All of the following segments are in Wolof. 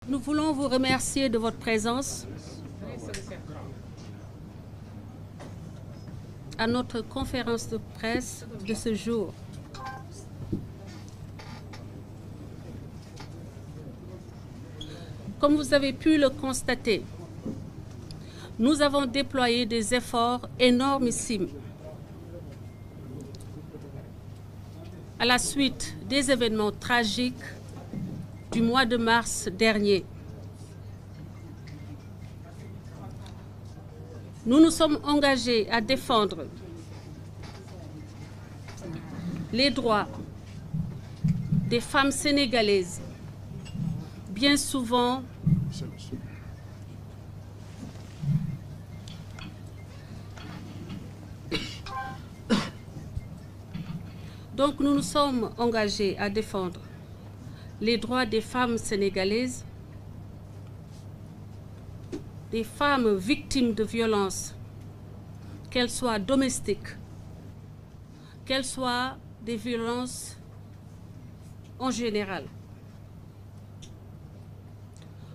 Nous voulons vous remercier de votre présence à notre conférence de presse de ce jour. Comme vous avez pu le constater, nous avons déployé des efforts énormissimes à la suite des événements tragiques du mois de mars dernier. Nous nous sommes engagés à défendre les droits des femmes sénégalaises, bien souvent Donc nous nous sommes engagés à défendre les droits des femmes sénégalaises, des femmes victimes de violences, qu'elles soient domestiques, qu'elles soient des violences en général.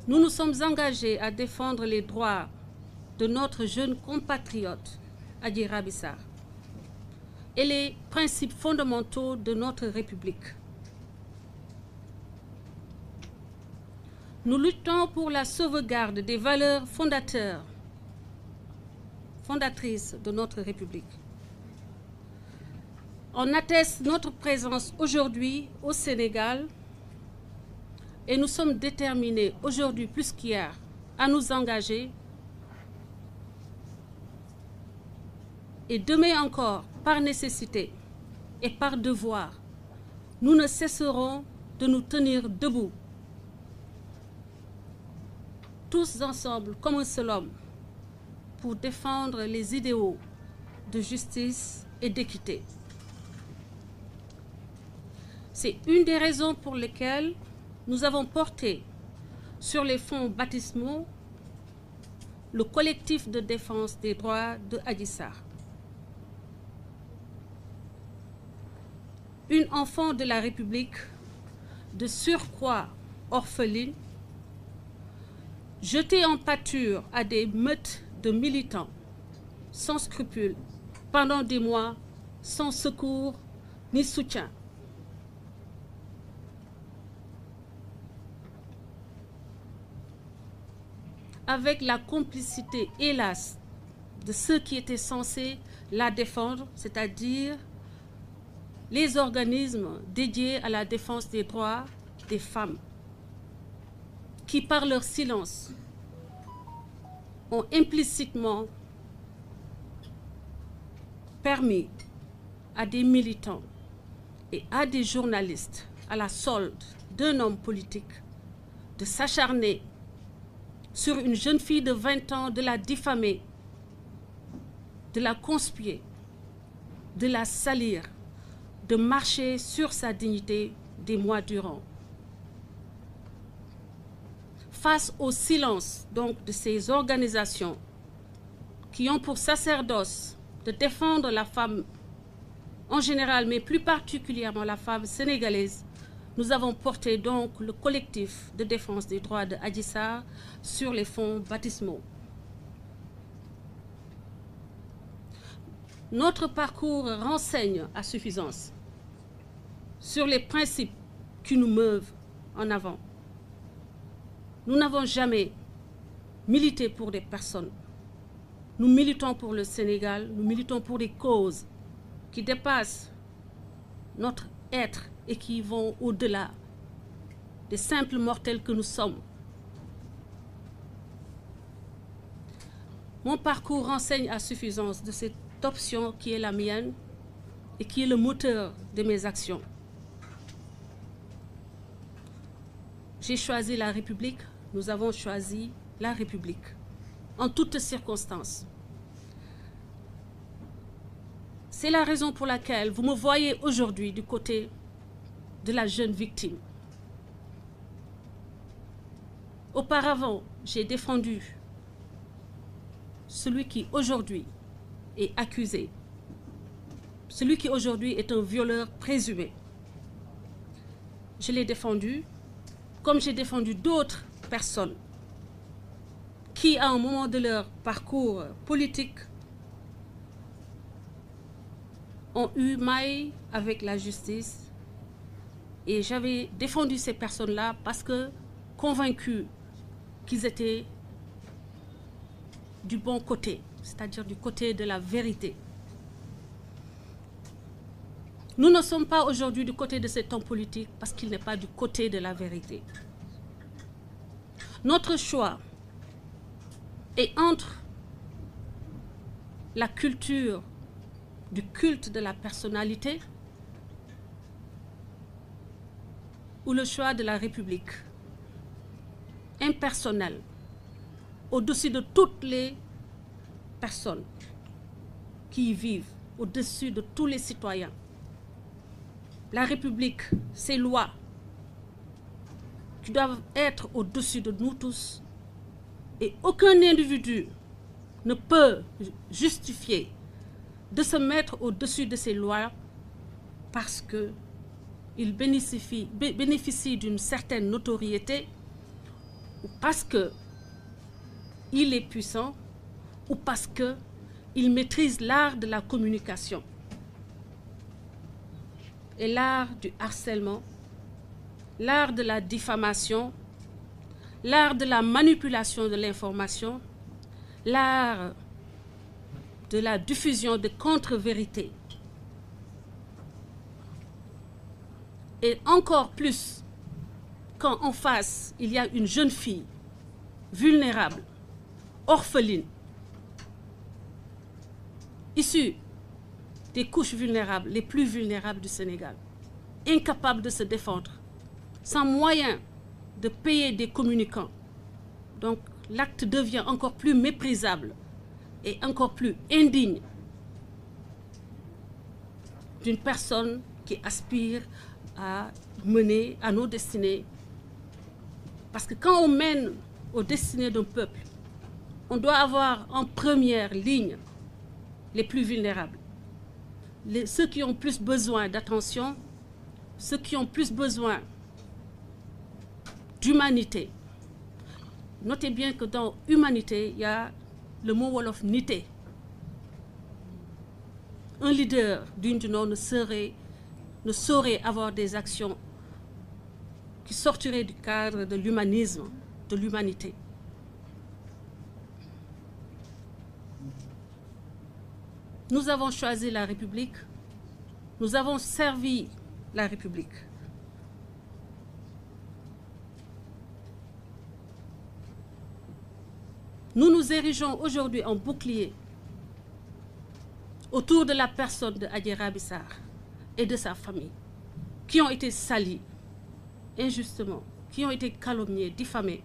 Nous nous sommes engagés à défendre les droits de notre jeune compatriote, Adji Raby Sarr, et les principes fondamentaux de notre République. Nous luttons pour la sauvegarde des valeurs fondatrices de notre République. On atteste notre présence aujourd'hui au Sénégal et nous sommes déterminés aujourd'hui plus qu'hier à nous engager et demain encore, par nécessité et par devoir, nous ne cesserons de nous tenir debout, tous ensemble comme un seul homme, pour défendre les idéaux de justice et d'équité. C'est une des raisons pour lesquelles nous avons porté sur les fonds baptismaux le collectif de défense des droits de Adji Sarr. Une enfant de la République, de surcroît orpheline, jetée en pâture à des meutes de militants sans scrupules pendant des mois, sans secours ni soutien. Avec la complicité, hélas, de ceux qui étaient censés la défendre, c'est-à-dire les organismes dédiés à la défense des droits des femmes, qui, par leur silence, ont implicitement permis à des militants et à des journalistes, à la solde d'un homme politique, de s'acharner sur une jeune fille de 20 ans, de la diffamer, de la conspuer, de la salir, de marcher sur sa dignité des mois durant. Face au silence donc de ces organisations qui ont pour sacerdoce de défendre la femme en général, mais plus particulièrement la femme sénégalaise, nous avons porté donc le collectif de défense des droits de Adji Sarr sur les fonds baptismaux. Notre parcours renseigne à suffisance sur les principes qui nous meuvent en avant. Nous n'avons jamais milité pour des personnes. Nous militons pour le Sénégal, nous militons pour des causes qui dépassent notre être et qui vont au-delà des simples mortels que nous sommes. Mon parcours renseigne à suffisance de cette option qui est la mienne et qui est le moteur de mes actions. J'ai choisi la République, nous avons choisi la République, en toutes circonstances. C'est la raison pour laquelle vous me voyez aujourd'hui du côté de la jeune victime. Auparavant, j'ai défendu celui qui aujourd'hui est accusé, celui qui aujourd'hui est un violeur présumé. Je l'ai défendu, comme j'ai défendu d'autres personnes qui, à un moment de leur parcours politique, ont eu maille avec la justice. Et j'avais défendu ces personnes-là parce que convaincus qu'ils étaient du bon côté, c'est-à-dire du côté de la vérité. Nous ne sommes pas aujourd'hui du côté de cet homme politique parce qu'il n'est pas du côté de la vérité. Notre choix est entre la culture du culte de la personnalité ou le choix de la République impersonnelle, au-dessus de toutes les personnes qui y vivent, au-dessus de tous les citoyens. La République, ces lois qui doivent être au-dessus de nous tous, et aucun individu ne peut justifier de se mettre au-dessus de ces lois parce qu'il bénéficie d'une certaine notoriété, ou parce qu'il est puissant, ou parce qu'il maîtrise l'art de la communication et l'art du harcèlement, l'art de la diffamation, l'art de la manipulation de l'information, l'art de la diffusion de contre-vérités. Et encore plus quand en face, il y a une jeune fille vulnérable, orpheline, issue des couches vulnérables, les plus vulnérables du Sénégal, incapable de se défendre, sans moyen de payer des communicants. Donc l'acte devient encore plus méprisable et encore plus indigne d'une personne qui aspire à mener à nos destinées. Parce que quand on mène aux destinées d'un peuple, on doit avoir en première ligne les plus vulnérables, ceux qui ont plus besoin d'attention, ceux qui ont plus besoin d'humanité. Notez bien que dans humanité, il y a le mot wolof nité. Un leader digne du nom ne saurait avoir des actions qui sortiraient du cadre de l'humanisme, de l'humanité. Nous avons choisi la République, nous avons servi la République. Nous nous érigeons aujourd'hui en bouclier autour de la personne de Adji Raby Sarr et de sa famille, qui ont été salis injustement, qui ont été calomniés, diffamés,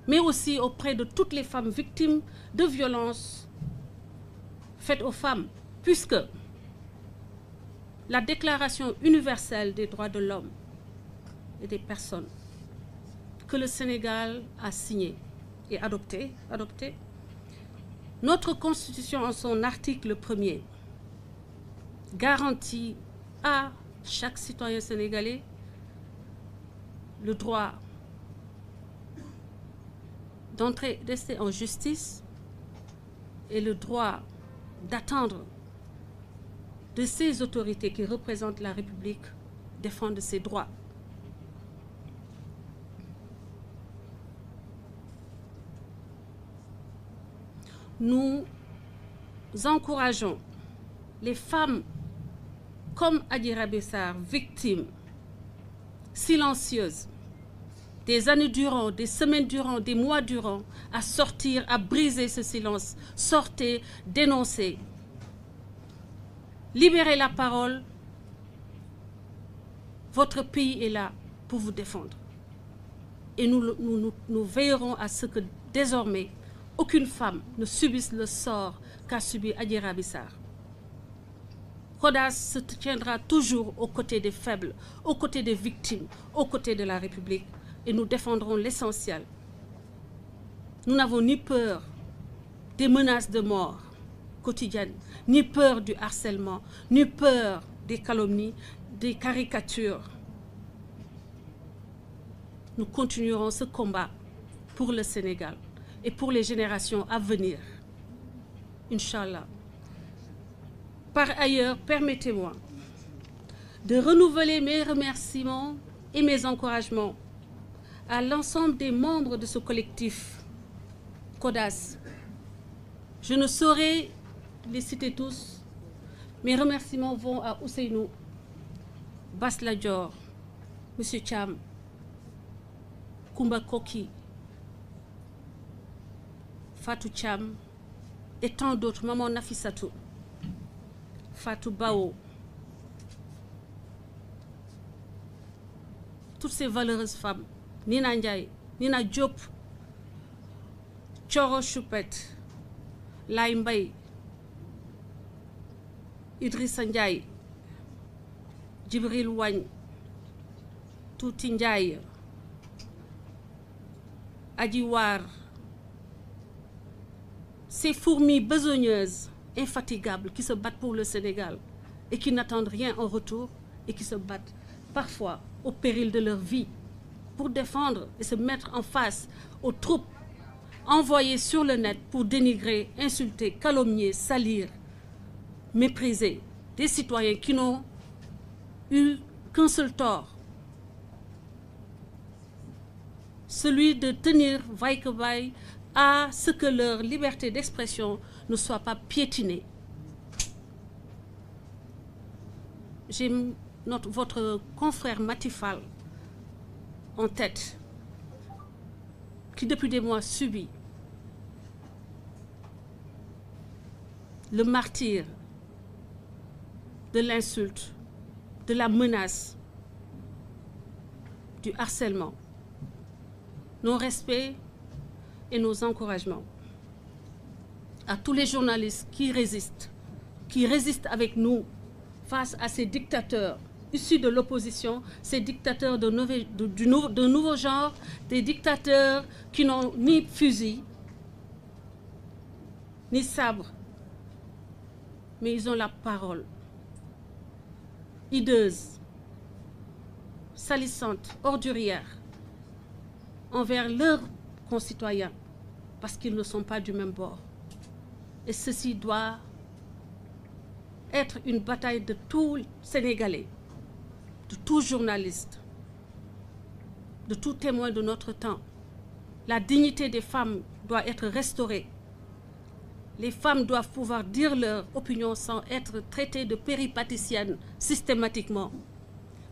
mais aussi auprès de toutes les femmes victimes de violences faites aux femmes, puisque la Déclaration universelle des droits de l'homme et des personnes que le Sénégal a signée et adoptée, notre Constitution en son article 1er garantit à chaque citoyen sénégalais le droit d'entrer en justice et le droit d'attendre de ces autorités qui représentent la République défendre ses droits. Nous encourageons les femmes comme Adji Raby Sarr, victimes, silencieuses, des années durant, des semaines durant, des mois durant, à sortir, à briser ce silence. Sortez, dénoncez. Libérez la parole. Votre pays est là pour vous défendre. Et nous veillerons à ce que désormais, aucune femme ne subisse le sort qu'a subi Adji Raby Sarr. CODAS se tiendra toujours aux côtés des faibles, aux côtés des victimes, aux côtés de la République, et nous défendrons l'essentiel. Nous n'avons ni peur des menaces de mort quotidiennes, ni peur du harcèlement, ni peur des calomnies, des caricatures. Nous continuerons ce combat pour le Sénégal et pour les générations à venir. Inch'Allah. Par ailleurs, permettez-moi de renouveler mes remerciements et mes encouragements à l'ensemble des membres de ce collectif CODAS. Je ne saurais les citer tous. Mes remerciements vont à Ousseynou, Basla Dior, M. Cham, Koumba Koki, Fatou Cham et tant d'autres, Maman Nafissatou, Fatou Bao. Toutes ces valeureuses femmes, Nina Ndiaye, Nina Diop, Thioro Choupette, Laye Mbaye, Idrissa Ndiaye, Djibril Wagne, Touti Ndiaye, Adji War, ces fourmis besogneuses, infatigables, qui se battent pour le Sénégal et qui n'attendent rien en retour et qui se battent parfois au péril de leur vie pour défendre et se mettre en face aux troupes envoyées sur le net pour dénigrer, insulter, calomnier, salir, mépriser des citoyens qui n'ont eu qu'un seul tort, celui de tenir vaille que vaille à ce que leur liberté d'expression ne soit pas piétinée. J'ai votre confrère Matifal en tête, qui depuis des mois subit le martyre de l'insulte, de la menace, du harcèlement, nos respects et nos encouragements à tous les journalistes qui résistent avec nous face à ces dictateurs issus de l'opposition, ces dictateurs de nouveau genre, des dictateurs qui n'ont ni fusil, ni sabre, mais ils ont la parole hideuse, salissante, ordurière envers leurs concitoyens parce qu'ils ne sont pas du même bord. Et ceci doit être une bataille de tout Sénégalais, de tout journaliste, de tout témoin de notre temps. La dignité des femmes doit être restaurée. Les femmes doivent pouvoir dire leur opinion sans être traitées de péripaticiennes systématiquement.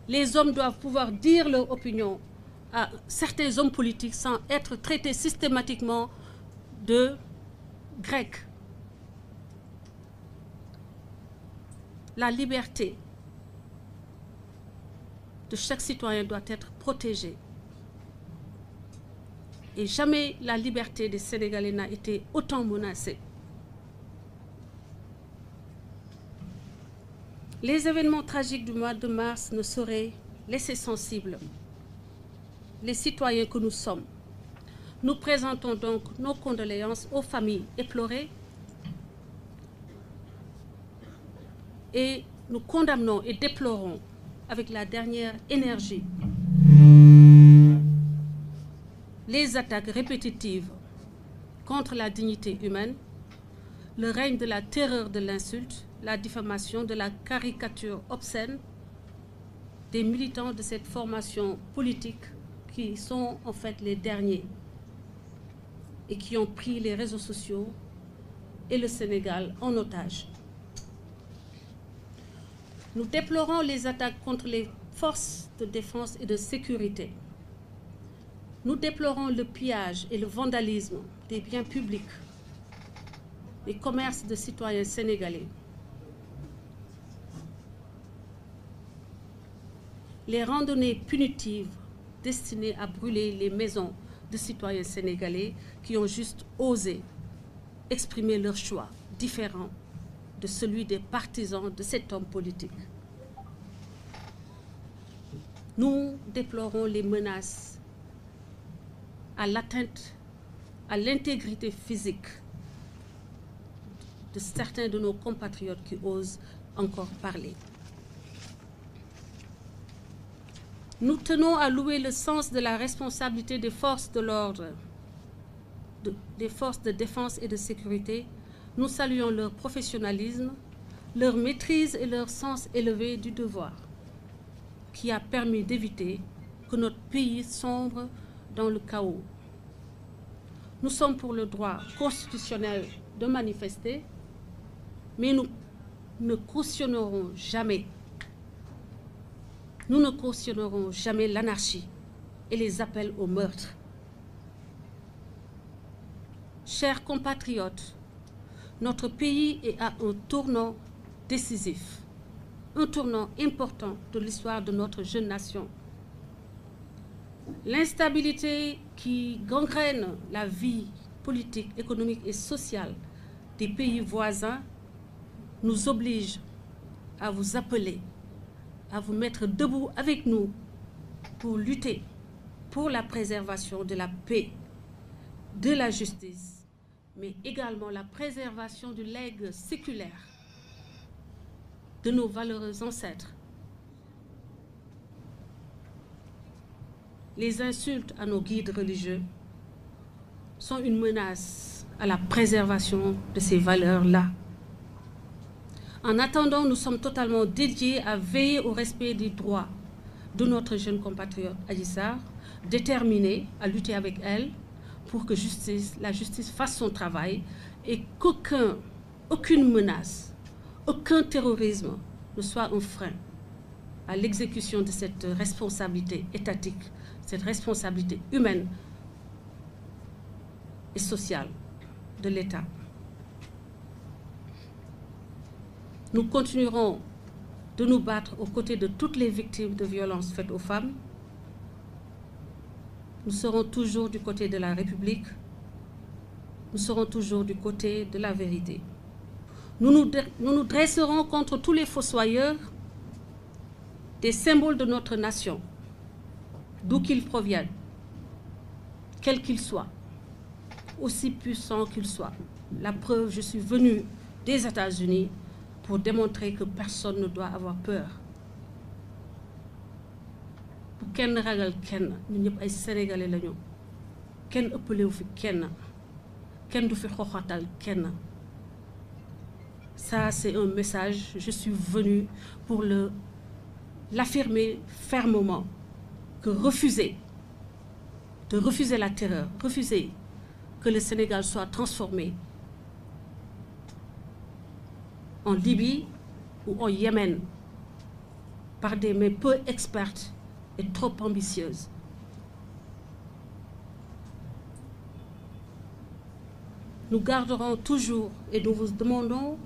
Les hommes doivent pouvoir dire leur opinion à certains hommes politiques sans être traités systématiquement de grecs. La liberté de chaque citoyen doit être protégée. Et jamais la liberté des Sénégalais n'a été autant menacée. Les événements tragiques du mois de mars ne sauraient laisser sensibles les citoyens que nous sommes. Nous présentons donc nos condoléances aux familles éplorées et nous condamnons et déplorons avec la dernière énergie les attaques répétitives contre la dignité humaine, le règne de la terreur de l'insulte, la diffamation, de la caricature obscène des militants de cette formation politique qui sont en fait les derniers et qui ont pris les réseaux sociaux et le Sénégal en otage. Nous déplorons les attaques contre les forces de défense et de sécurité. Nous déplorons le pillage et le vandalisme des biens publics, des commerces de citoyens sénégalais. Les randonnées punitives destinées à brûler les maisons de citoyens sénégalais qui ont juste osé exprimer leur choix différent de celui des partisans de cet homme politique. Nous déplorons les menaces à l'atteinte à l'intégrité physique de certains de nos compatriotes qui osent encore parler. Nous tenons à louer le sens de la responsabilité des forces de l'ordre des forces de défense et de sécurité, nous saluons leur professionnalisme, leur maîtrise et leur sens élevé du devoir, qui a permis d'éviter que notre pays sombre dans le chaos. Nous sommes pour le droit constitutionnel de manifester, mais nous ne cautionnerons jamais l'anarchie et les appels au meurtre. Chers compatriotes, notre pays est à un tournant décisif, un tournant important de l'histoire de notre jeune nation. L'instabilité qui gangrène la vie politique, économique et sociale des pays voisins nous oblige à vous appeler, à vous mettre debout avec nous pour lutter pour la préservation de la paix, de la justice, mais également la préservation du legs séculaire de nos valeureux ancêtres. Les insultes à nos guides religieux sont une menace à la préservation de ces valeurs-là. En attendant, nous sommes totalement dédiés à veiller au respect des droits de notre jeune compatriote Adji Sarr, déterminés à lutter avec elle pour que la justice fasse son travail et qu'aucune menace, aucun terrorisme ne soit un frein à l'exécution de cette responsabilité étatique, cette responsabilité humaine et sociale de l'État. Nous continuerons de nous battre aux côtés de toutes les victimes de violences faites aux femmes. Nous serons toujours du côté de la République. Nous serons toujours du côté de la vérité. Nous nous dresserons contre tous les fossoyeurs des symboles de notre nation, d'où qu'ils proviennent, quels qu'ils soient, aussi puissants qu'ils soient. La preuve, je suis venue des États-Unis pour démontrer que personne ne doit avoir peur. Bu kenn ragal kenn, ñun ñëpp ay sénégalais lañu, kenn ëppalewu fi kenn, kenn du fi xoxatal kenn. Ça, c'est un message, je suis venue pour l'affirmer fermement, que de refuser la terreur, refuser que le Sénégal soit transformé en Libye ou en Yémen par des mains peu expertes et trop ambitieuses. Nous garderons toujours et nous vous demandons,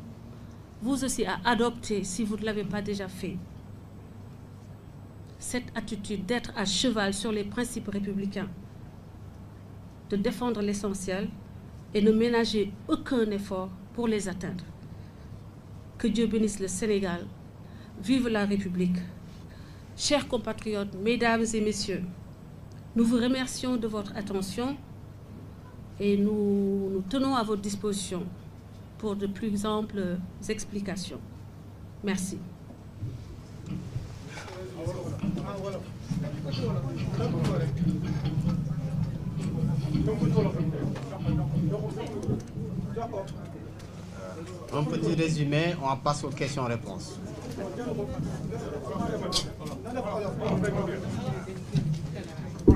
vous aussi, à adopter, si vous ne l'avez pas déjà fait, cette attitude d'être à cheval sur les principes républicains, de défendre l'essentiel et ne ménager aucun effort pour les atteindre. Que Dieu bénisse le Sénégal. Vive la République. Chers compatriotes, mesdames et messieurs, nous vous remercions de votre attention et nous tenons à votre disposition pour de plus amples explications. Merci. Un petit résumé, on passe aux questions-réponses.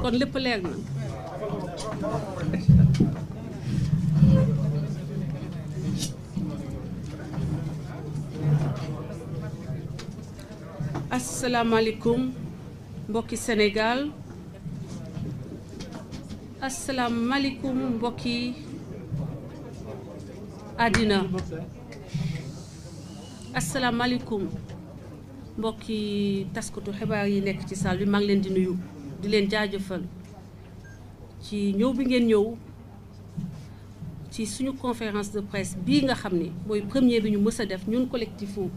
Kon lépp leer na. Asalaamaaleykum mbokki Sénégal. Asalaamaaleykum mbokki àddina. Asalaamaaleykum mbokki taskatu xibaar yi nekk ci salle bi maa ngi leen di nuyu di leen jaajëfal ci ñëw bi ngeen ñëw ci suñu conférence de presse bii nga xam ne mooy premier bi ñu mës a def ñun collectifu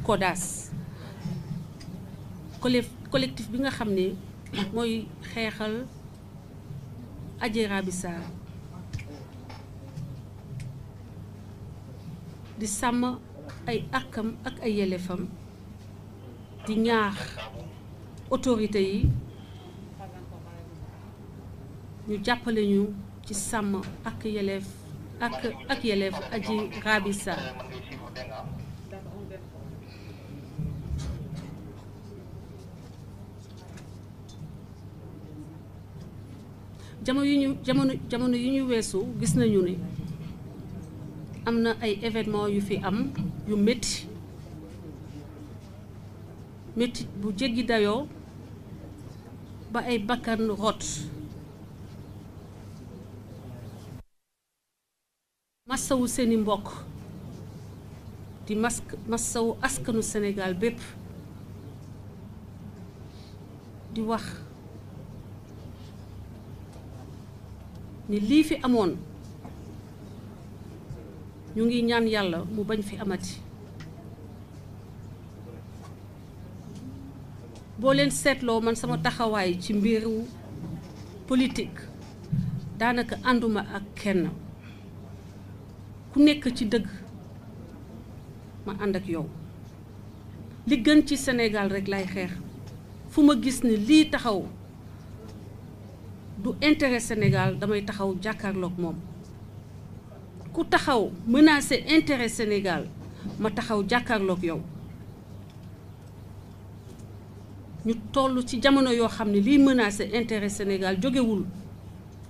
CODAS collectif bi nga xam ne mooy xeexal Adji Raby Sarr di sàmm ay àqam ak ay yelleefam di ñaax autorité yi ñu jàppale ñu ci sàmm ak yelleef ak yelleef Adji Raby Sarr. jamono yu ñu weesu gis nañu ni am na ay événements yu fi am yu métti bu jéggi dayoo ba ay bakkan rot. massawu seeni mbokk di massawu askanu Sénégal bépp di wax ni lii fi amoon ñu ngi ñaan yàlla mu bañ fi amati. boo leen seetloo man sama taxawaay ci mbiru politique daanaka ànduma ak kenn ku nekk ci dëgg ma ànd ak yow. li gën ci Sénégal rek lay xeex. fu ma gis ni lii taxaw du intérêt Sénégal damay taxaw jàkkaarloog moom. ku taxaw menacer intérêt Sénégal ma taxaw jàkkaarloog yow. ñu toll ci jamono yoo xam ne liy menacer intérêt Sénégal jógewul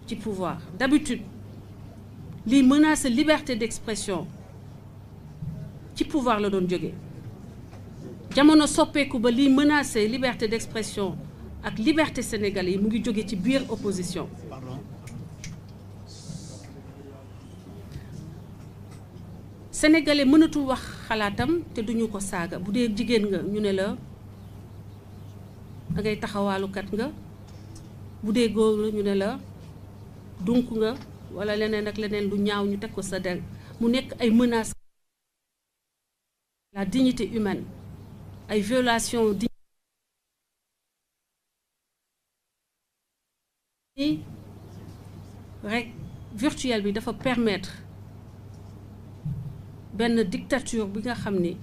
ci pouvoir. D'habitude liy menacer liberté d'expression ci pouvoir la doon jóge. jamono soppeeku ba liy menacer liberté d'expression ak liberté sénégalais yi mu ngi jóge ci biir opposition. sénégalais mënatul wax xalaatam te duñu ko saaga. bu dee jigéen nga ñu ne la da ngay taxawaalukat nga, bu dee góor la ñu ne la dunk nga wala leneen ak leneen lu ñaaw ñu teg ko sa der. mu nekk ay menaces la dignité humaine, ay violations rek virtuel bi dafa permettre benn dictature bi nga xam ni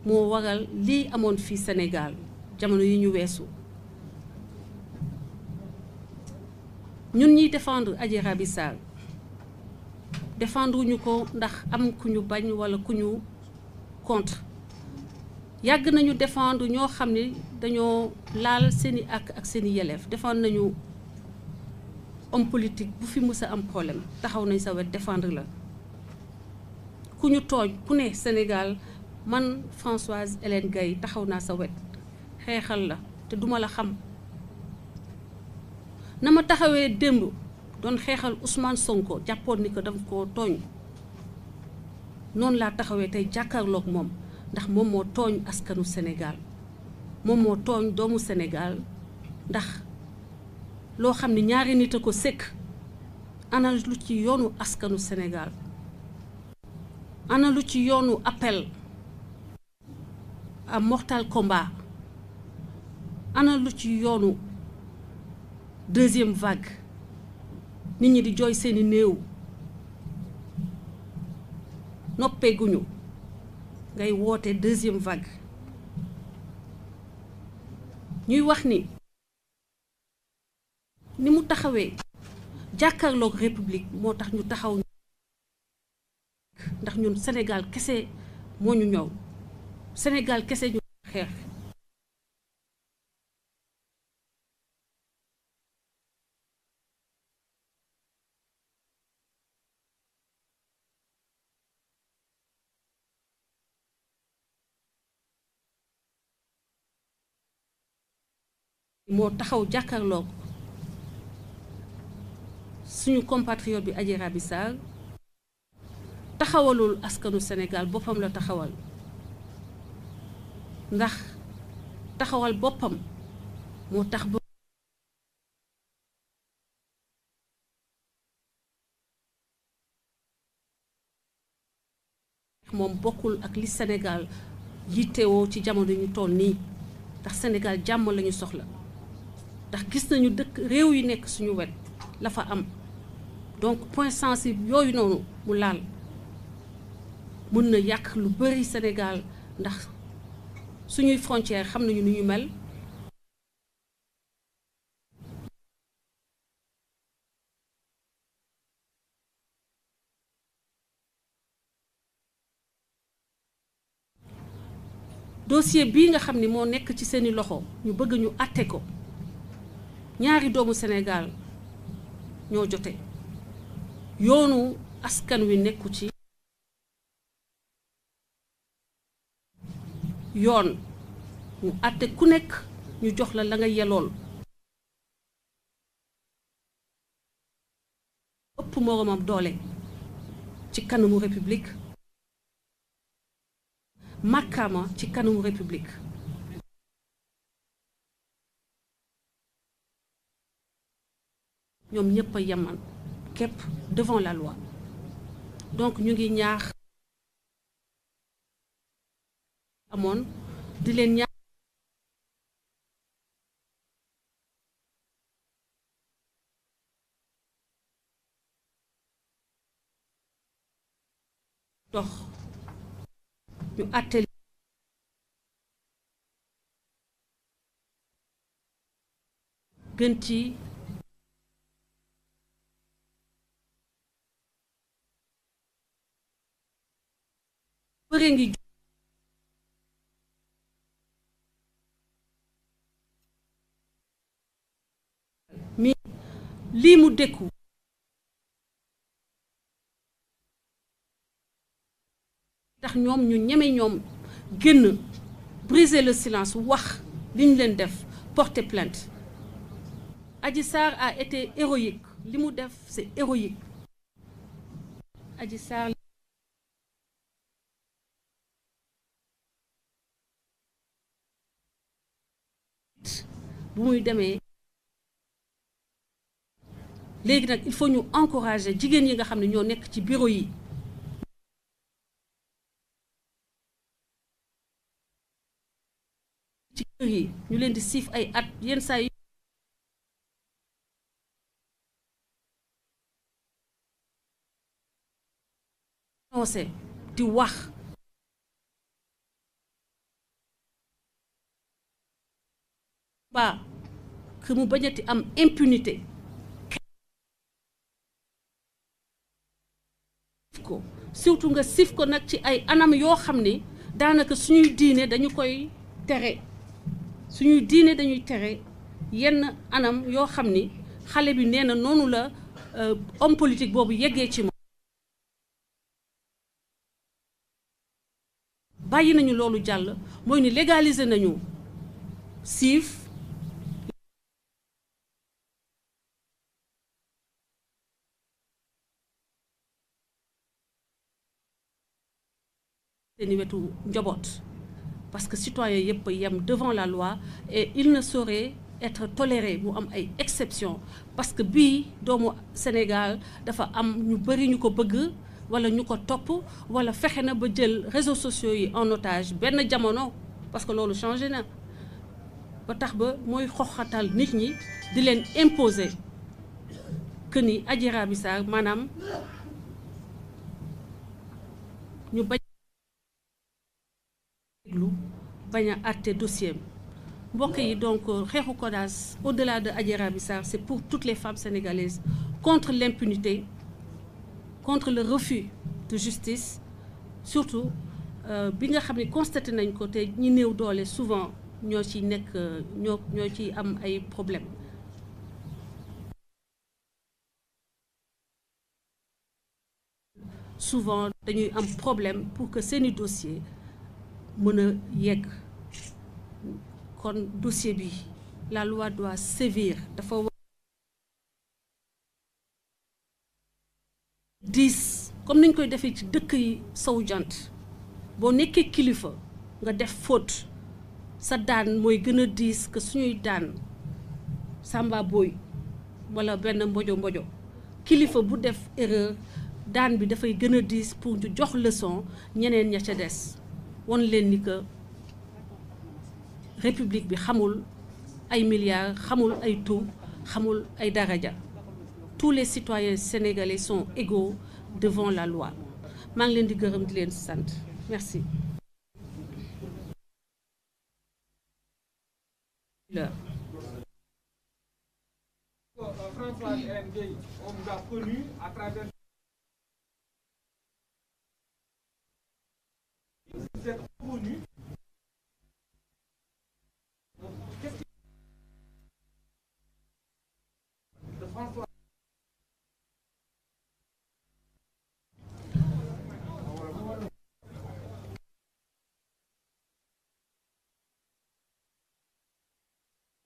moo waral lii amoon fii Sénégal jamono yi ñu weesu. ñun ñiy défendre Adji Raby Sarr défendre ñu ko ndax am ku ñu bañ walla ku ñu contre. yàgg nañu défendre ñoo xam ne dañoo laal seeni ak seeni yelleef. défendre nañu homme politique bu fi mës a am problème taxaw nañ sa wet défendre la. ku ñu tooñ ku ne Sénégal man Françoise Hélène Gaye taxaw naa sa wet xeexal la te duma la xam. na ma taxawee démb doon xeexal Ousmane Sonko jàppoon ni ko daf koo tooñ noonu laa taxawee tey jàkkaarloog moom ndax moom moo tooñ askanu Sénégal. moom moo tooñ doomu Sénégal ndax loo xam ne ñaari nit a ko sëkk. ana lu ci yoonu askanu Sénégal, ana lu ci yoonu appel à mortal combat, ana lu ci yoonu deuxième vague nit ñi di jooy seeni néew noppeeguñu ngay woote deuxième vague. ñuy wax ni mu taxawee jàkkaarloog république moo tax ñu taxaw ndax ñun Sénégal kese moo ñu ñëw Sénégal kese ñu xeex. moo taxaw jàkkaarloog suñu compatriote bi Adji Raby Sarr taxawalul askanu Sénégal boppam la taxawal ndax taxawal boppam moo tax ba moom bokkul ak li Sénégal yittewoo ci jamono ñu toll nii ndax Sénégal jàmm lañu soxla ndax gis nañu dëkk réew yi nekk suñu wet la fa am. donc point sensible yooyu noonu mu laal mën na yàq lu bari Sénégal ndax suñuy frontière xam nañu nu ñu mel. dossier bii nga xam ni moo nekk ci seeni loxo ñu bëgg ñu àtte ko ñaari doomu Sénégal ñoo jote yoonu askan wi nekku ci yoon ñu àtte ku nekk ñu jox la nga yelool ëpp moroomam doole ci kanamu république màkkaama ci kanamu république ñoom ñëpp a yeman képp devant la loi donc ñu ngi ñaax amoon di leen ñaax dox ñu àtte gën ci bëre ngi mi lii mu dékku tax ñoom ñu ñeme ñoom génn briser le silence wax li ñu leen def porter plainte Adji Sarr a été héroïque li mu def c'est héroïque Adji Sarr bu muy demee léegi nag il faut ñu encourager jigéen yi nga xam ne ñoo nekk ci bureau yi ci kër yi ñu leen di siif ay at yenn saa yi di wax ba que mu bañati am impunité ko surtout nga sif ko nag ci ay anam yoo xam ni daanaka suñuy diine dañu koy tere suñuy diine dañuy tere yenn anam yoo xam ni xale bi nee na noonu la homme politique boobu yeggee ci moom bàyyi nañu loolu jàll mooy ni légaliser nañu siif seeni wetu njaboot parce que citoyens yëpp yem devant la loi et il ne saurait être toléré mu am ay exception parce que bii doomu Sénégal dafa am ñu bari ñu ko bëgg wala ñu ko topp wala fexe na ba jël réseaux sociaux yi en otage benn jamono parce que loolu changé na ba tax ba mooy xoxatal nit ñi di leen imposer que ni Adji Raby Sarr maanaam ñu bañ a àtte dossier mbokk yi donc xeexu CODAS au-delà de Adji Raby Sarr c'est pour toutes les femmes sénégalaises contre l'impunité contre le refus de justice surtout bi nga xam ne constaté nañ ko te ñi néew doole souvent ñoo ci nekk ñoo ci am ay problèmes souvent dañuy am problème pour que seeni dossier mën a yegg kon dossier bi la loi doit sévir dafa war diis comme niñ koy defee ci dëkk yi sowu jant boo nekkee kilifa nga def faute sa daan mooy gën a diis que suñuy daan samba boy wala benn mbojo kilifa bu def erreur daan bi dafay gën a diis pour ñu jox leçon ñeneen ña ca des won leen ni que république bi xamul ay milliards xamul ay taux xamul ay daraja tous les citoyens sénégalais sont égaux devant la loi maa ngi leen di gërëm di leen sant merci. Françoise Hélène Gueye, on vous a connu à travers vous êtes connu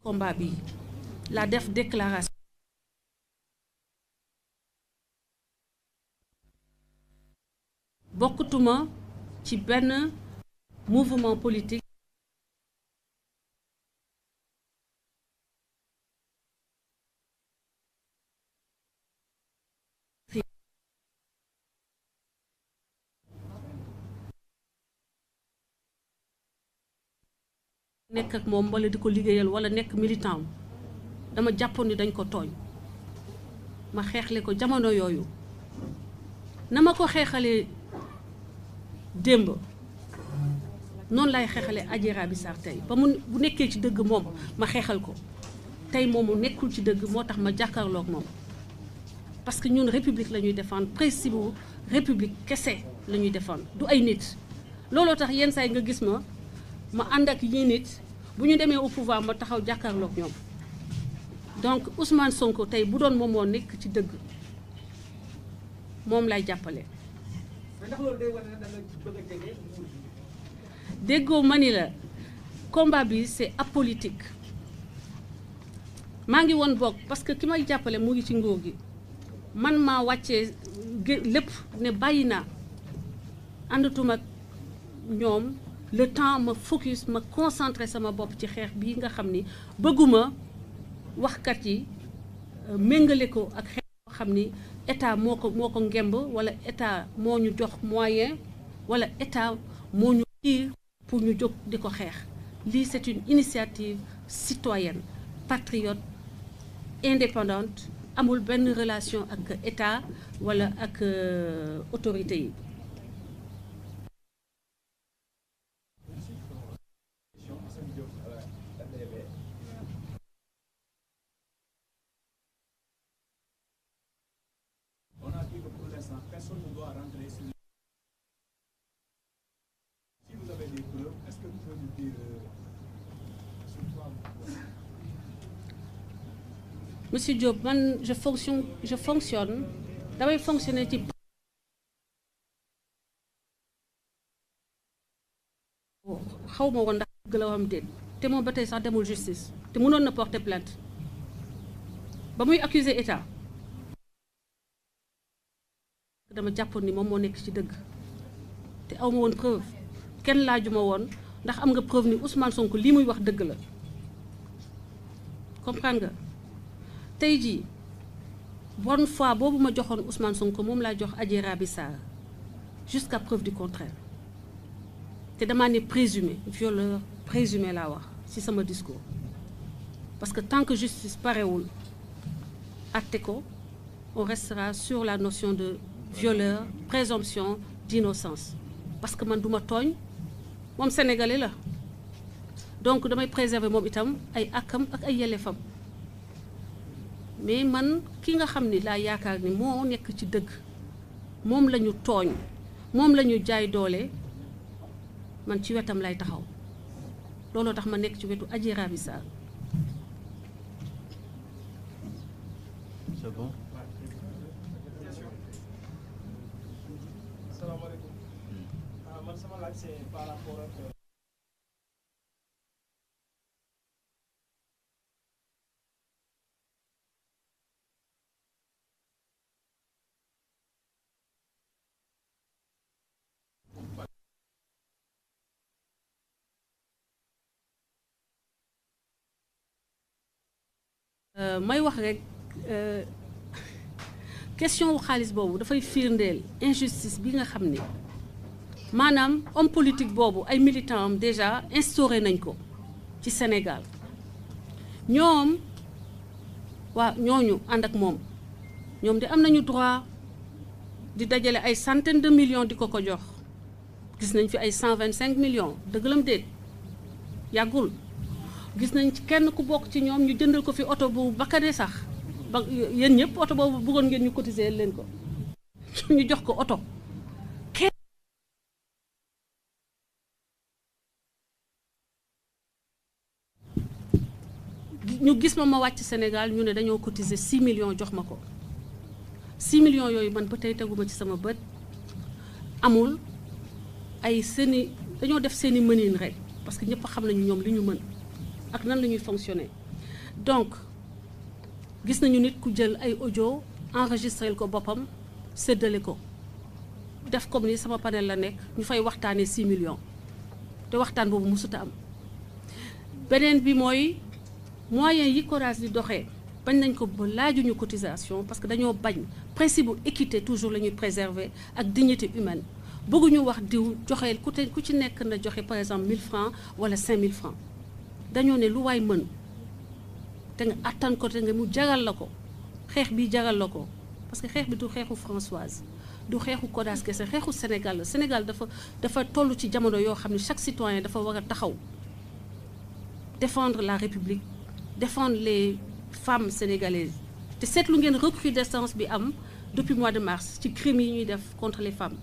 combat bi la def déclaration bokkutuma ci benn mouvement politique nekk ak moom wala di ko liggéeyal wala nekk militant dama jàppoon ni dañ ko tooñ ma xeexle ko jamono yooyu na ma ko xeexalee démb noonu lay xeexalee Adji Raby Sarr tey ba mu bu nekkee ci dëgg moom ma xeexal ko tey moom mu nekkul ci dëgg moo tax ma jàkkaarloog moom parce que ñun république la ñuy défendre principe bu république kese la ñuy défendre du ay nit looloo tax yenn saa yi nga gis ma ànd ak yii nit bu ñu demee au pouvoir ma taxaw jàkkaarloog ñoom donc Ousmane Sonko tey bu doon moom moo nekk ci dëgg moom lay jàppale. mais ndax loolu day wane ne da nga bëgg a jege nguur gi. déggoo ma ni la combat bi c'est apolitique maa ngi woon bokk parce que ki may jàppale mu ngi ci nguur gi man maa wàccee lépp ne bàyyi naa àndatuma ak ñoom. Le temps ma focus ma concentré sama bopp ci xeex bii nga xam ni bëgguma waxkat yi méngale ko ak xeex boo xam ni état moo ko ngemb wala état moo ñu jox moyen wala état moo ñu xiir pour ñu jóg di ko xeex lii c'est une initiative citoyenne patriote indépendante amul benn relation ak état wala ak autorité yi. Personne ne doit rentrer sur. Si vous avez des preuves, est-ce que vous pouvez nous dire sur quoi vous... Monsieur Diop, man je fonctionne damay fonctionner ci xaw ma woon ndax dëgg la am déet te moom ba tey sax demul justice te mënoon na porter plainte ba muy accuser état dama jàppoon ni moom moo nekk ci dëgg te aw ma woon preuve kenn laajuma woon ndax am nga preuve ni Ousmane Sonko lii muy wax dëgg la comprendre nga tey jii bonne foi boobu ma joxoon Ousmane Sonko moom laa jox Adji Raby Sarr jusqu'à preuve du contraire te damaa ne présumé violeur présumé laa wax ci sama discours parce que tant que justice parewul àtte ko on restera sur la notion de violeur présomption d'innocence parce que man duma tooñ moom sénégalais la donc damay préserver moom itam ay àkkam ak ay yelleefam mais man ki nga xam ni laa yaakaar ni moo nekk ci dëgg moom la ñu tooñ moom la ñu jaay doole man ci wetam lay taxaw looloo tax ma nekk ci wetu Adji Raby Sarr. C'est bon. Salaamaaleykum. Man sama laaj c'est par rapport ak may wax rek question wu xaalis boobu dafay firndeel injustice bi nga xam ni maanaam homme politique boobu ay militants am déjà instauré nañ ko ci Sénégal ñoom waa ñooñu ànd ak moom ñoom de am nañu droit di dajale ay centaines de millions di ko jox gis nañ fi ay 125 millions dëggalam déet yàggul gis nañ ci kenn ku bokk ci ñoom ñu jëndal ko fi oto bu bakkane sax ba yéen ñëpp oto boobu bëggoon ngeen ñu cotiser leen ko ñu jox ko oto kenn ñu gis ma wàcc Sénégal ñu ne dañoo cotiser 6 millions jox ma ko 6 millions yooyu man ba tey teguma ci sama bët amul ay seeni dañoo def seeni mënin rek parce que ñëpp xam nañu ñoom li ñu mën ak nan la ñuy fonctionner donc gis nañu nit ku jël ay audio enregistré ko boppam séddale ko def comme ni sama panel la nekk ñu fay waxtaanee 6 millions te waxtaan boobu mësut a am. beneen bi mooy moyens yi CODAS di doxee bañ nañ ko ba laajuñu cotisation parce que dañoo bañ principe bu équité toujours la ñuy préserver ak dignité humaine bëgguñu wax diw joxe ku ci nekk na joxe par exemple 1000 francs wala 5000 francs dañoo ne lu waay mën te nga attan ko te nga mu jagal la ko xeex bi jagal la ko parce que xeex bi du xeexu Françoise du xeexu CODAS kese xeexu Sénégal la Sénégal dafa toll ci jamono yoo xam ne chaque citoyen dafa war a taxaw défendre la République défendre les femmes sénégalaises te seetlu ngeen recrudescence bi am depuis mois de mars ci crimes yi ñuy def contre les femmes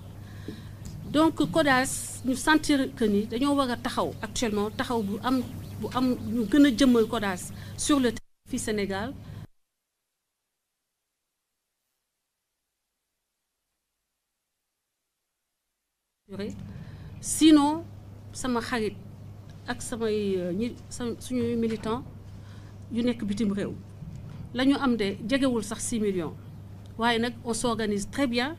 donc CODAS ñu sentir que ni dañoo war a taxaw actuellement taxaw bu am ñu gën a jëmmal CODAS sur le terrain fii Sénégal. Sinon sama xarit ak samay suñuy militant yu nekk bitim réew la ñu am de jegewul sax 6 millions waaye nag on s'organise très bien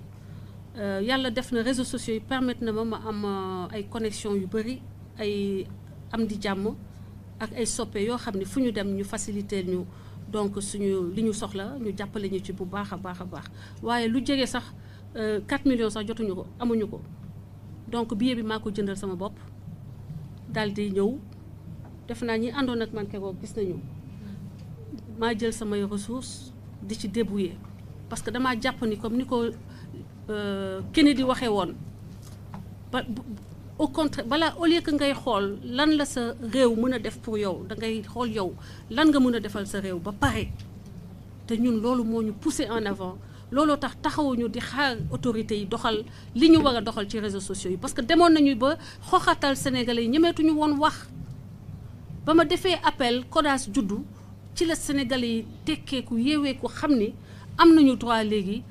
yàlla def na réseaux sociaux yi permettre na ma am ay connexion yu bëri ay am di jàmm ak ay soppe yoo xam ne fu ñu dem ñu faciliter ñu donc suñu li ñu soxla ñu jàppale ñu ci bu baax a baax a baax waaye lu jege sax 4 millions sax jotuñu ko amuñu ko donc billet bi maa ko jëndal sama bopp daal di ñëw def naa ñi àndoon ak man keroog gis nañu maa jël samay ressources di ci débrouiller parce que damaa jàpp ni comme ni ko Kennedy waxee woon ba au contraire balaa au lieu que ngay xool lan la sa réew mën a def pour yow da ngay xool yow lan nga mën a defal sa réew ba pare te ñun loolu moo ñu poussé en avant looloo tax taxawuñu di xaar autorités yi doxal li ñu war a doxal ci réseaux sociaux yi parce que demoon nañu ba xoxatal sénégalais yi ñemeetuñu woon wax ba ma defee appel CODAS juddu ci la sénégalais yi tekkeeku yeeweeku xam ni am nañu droit léegi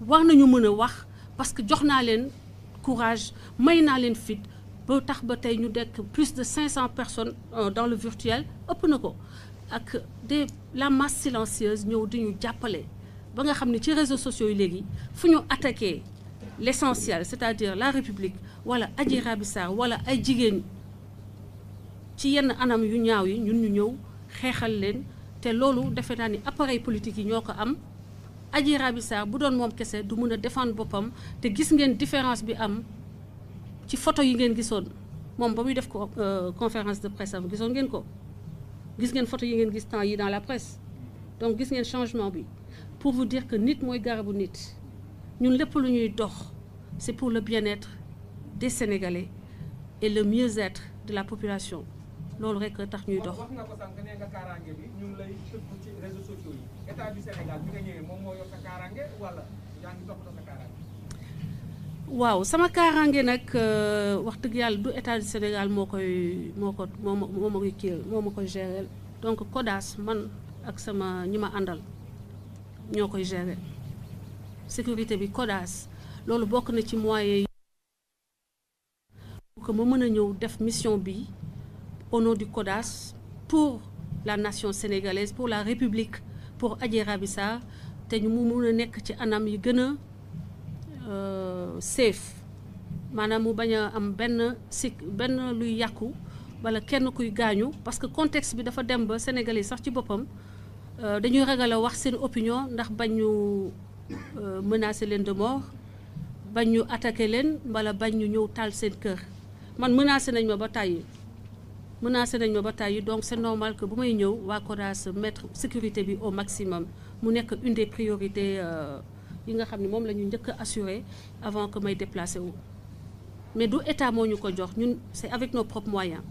war nañu mën a wax parce que jox naa leen courage may naa leen fit ba tax ba tey ñu dekk plus de 500 personnes dans le virtuel ëpp na ko ak la masse silencieuse ñëw di ñu jàppale ba nga xam ne ci réseaux sociaux yi léegi fu ñu attaqué l'essentiel c'est-à-dire la République wala Adji Raby Sarr wala ay jigéen ci yenn anam yu ñaaw yi ñun ñu ñëw xeexal leen te loolu defe naa ni appareil politique yi ñoo ko am Adji Raby Sarr bu doon moom kese du mën a défendre boppam te gis ngeen différence bi am ci photo yi ngeen gisoon moom ba muy def ko conférence de presse am gisoon ngeen ko gis ngeen photo yi ngeen gis temps yi dans la presse donc gis ngeen changement bi pour vous dire que nit mooy garabu nit ñun lépp lu ñuy dox c'est pour le bien-être des Sénégalais et le mieux-être de la population loolu rek tax ñuy dox. wax nga ko sànq nee nga kaaraange bi ñun lay tëgg ci réseaux sociaux yi état du Sénégal bi nga ñëwee moom moo yor sa kaaraange wala yaa ngi toppatoo sa kaaraange. waaw sama kaaraange nag wax dëgg yàlla du état du Sénégal moo ma koy gérer donc CODAS man ak sama ñi ma àndal ñoo koy gérer sécurité bi CODAS loolu bokk na ci moyens yi pour que ma mën a ñëw def mission bi au nom du CODAS pour la nation sénégalaise pour la République pour Adji Raby Sarr te ñu mu mën a nekk ci anam yi gën a safe maanaam mu bañ a am benn luy yàqu wala kenn kuy gaañu parce que contexte bi dafa dem ba Sénégalais sax ci boppam dañuy ragal a wax seen opinion ndax bañ ñu menacer leen de mort bañ ñu attaquer leen wala bañ ñu ñëw taal seen kër man menacé nañ ma ba tàyyi donc c'est normal que bu may ñëw waa CODAS mettre sécurité bi au maximum mu nekk une des priorités yi nga xam ne moom la ñu njëkk a assurer avant que may déplacer wu mais du état moo ñu ko jox ñun c'est avec nos propres moyens.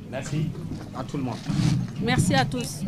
Merci à tout le monde. Merci à tous.